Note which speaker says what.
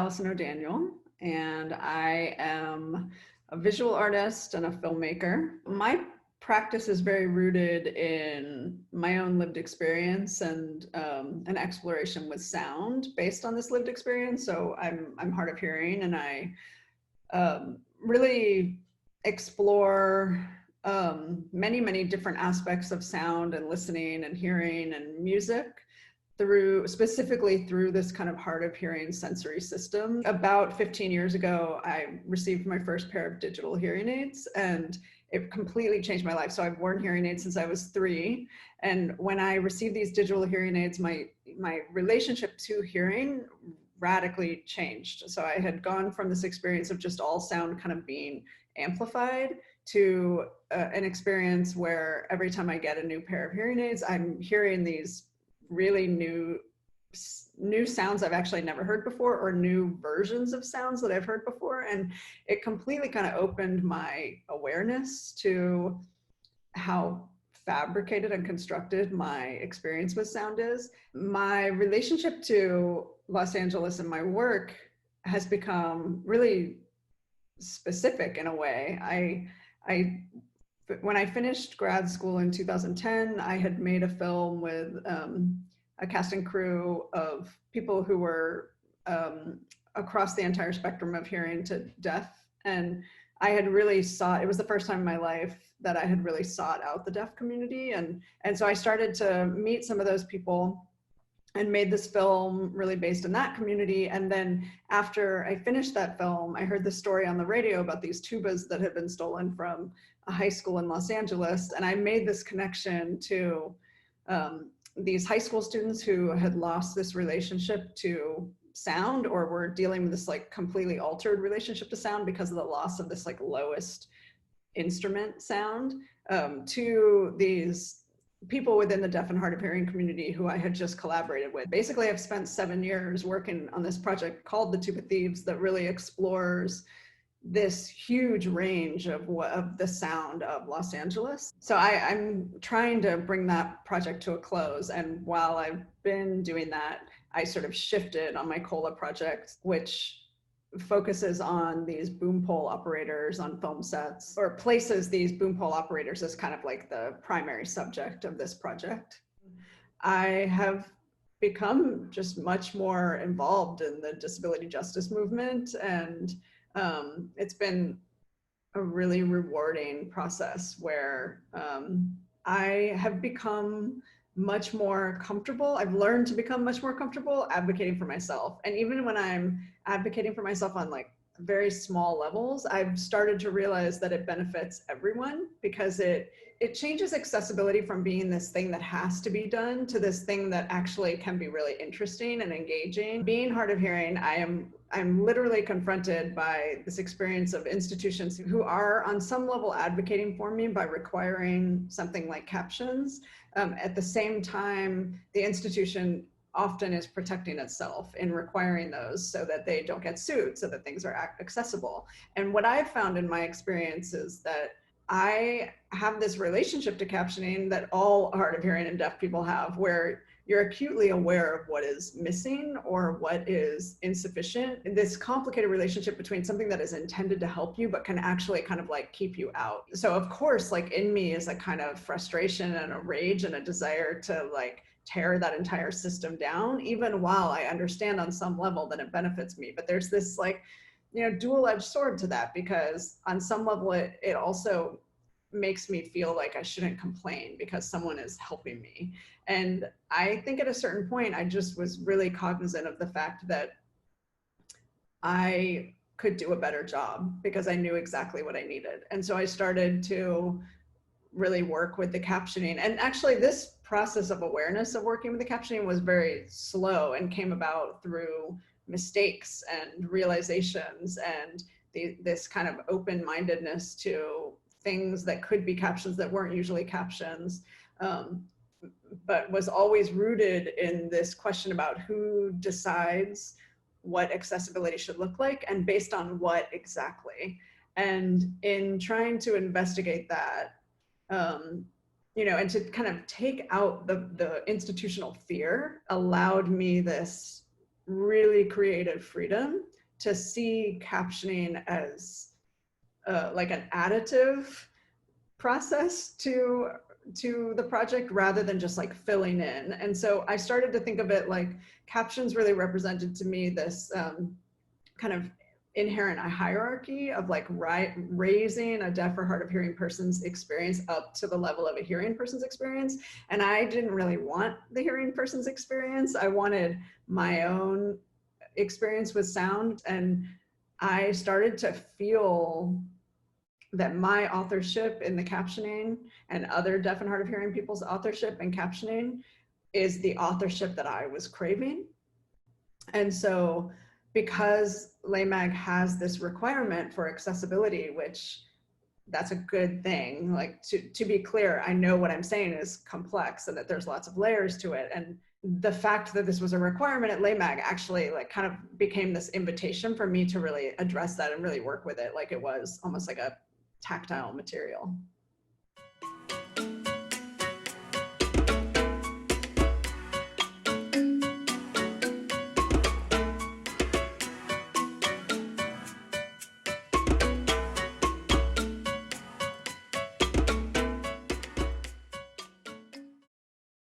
Speaker 1: Alison O'Daniel, and I am a visual artist and a filmmaker. My practice is very rooted in my own lived experience and an exploration with sound based on this lived experience. So I'm hard of hearing, and I really explore many different aspects of sound and listening and hearing and music specifically through this kind of hard of hearing sensory system. About 15 years ago, I received my first pair of digital hearing aids, and it completely changed my life. So I've worn hearing aids since I was 3. And when I received these digital hearing aids, my relationship to hearing radically changed. So I had gone from this experience of just all sound kind of being amplified to an experience where every time I get a new pair of hearing aids, I'm hearing these really new sounds I've actually never heard before, or new versions of sounds that I've heard before. And it completely kind of opened my awareness to how fabricated and constructed my experience with sound is. My relationship to Los Angeles and my work has become really specific in a way. When I finished grad school in 2010, I had made a film with a cast and crew of people who were across the entire spectrum of hearing to deaf. And I had really it was the first time in my life that I had really sought out the deaf community. And so I started to meet some of those people and made this film really based in that community. And then after I finished that film, I heard the story on the radio about these tubas that had been stolen from a high school in Los Angeles. And I made this connection to these high school students who had lost this relationship to sound, or were dealing with this like completely altered relationship to sound because of the loss of this like lowest instrument sound, to these people within the deaf and hard of hearing community who I had just collaborated with. Basically, I've spent 7 years working on this project called The Tuba Thieves that really explores this huge range of the sound of Los Angeles. So I'm trying to bring that project to a close. And while I've been doing that, I sort of shifted on my COLA project, which focuses on these boom pole operators on film sets, or places these boom pole operators as kind of like the primary subject of this project. I have become just much more involved in the disability justice movement, and it's been a really rewarding process where I have become much more comfortable. I've learned to become much more comfortable advocating for myself. And even when I'm advocating for myself on like very small levels, I've started to realize that it benefits everyone, because it changes accessibility from being this thing that has to be done to this thing that actually can be really interesting and engaging. Being hard of hearing, I'm literally confronted by this experience of institutions who are on some level advocating for me by requiring something like captions. At the same time, the institution often is protecting itself in requiring those so that they don't get sued, so that things are accessible. And what I've found in my experience is that I have this relationship to captioning that all hard of hearing and deaf people have, where you're acutely aware of what is missing or what is insufficient. This complicated relationship between something that is intended to help you, but can actually kind of like keep you out. So of course, like in me is a kind of frustration and a rage and a desire to like tear that entire system down, even while I understand on some level that it benefits me. But there's this like, dual-edged sword to that, because on some level it also makes me feel like I shouldn't complain because someone is helping me. And I think at a certain point, I just was really cognizant of the fact that I could do a better job because I knew exactly what I needed. And so I started to really work with the captioning. And actually this process of awareness of working with the captioning was very slow and came about through mistakes and realizations and this kind of open-mindedness to things that could be captions that weren't usually captions, but was always rooted in this question about who decides what accessibility should look like and based on what exactly. And in trying to investigate that, and to kind of take out the institutional fear allowed me this really creative freedom to see captioning as like an additive process to the project rather than just like filling in. And so I started to think of it like captions really represented to me this kind of inherent hierarchy of like raising a deaf or hard of hearing person's experience up to the level of a hearing person's experience. And I didn't really want the hearing person's experience. I wanted my own experience with sound. And I started to feel that my authorship in the captioning and other deaf and hard of hearing people's authorship and captioning is the authorship that I was craving. And so because LAMAG has this requirement for accessibility, which that's a good thing, like to be clear, I know what I'm saying is complex and that there's lots of layers to it. And the fact that this was a requirement at LAMAG actually like kind of became this invitation for me to really address that and really work with it like it was almost like a tactile material.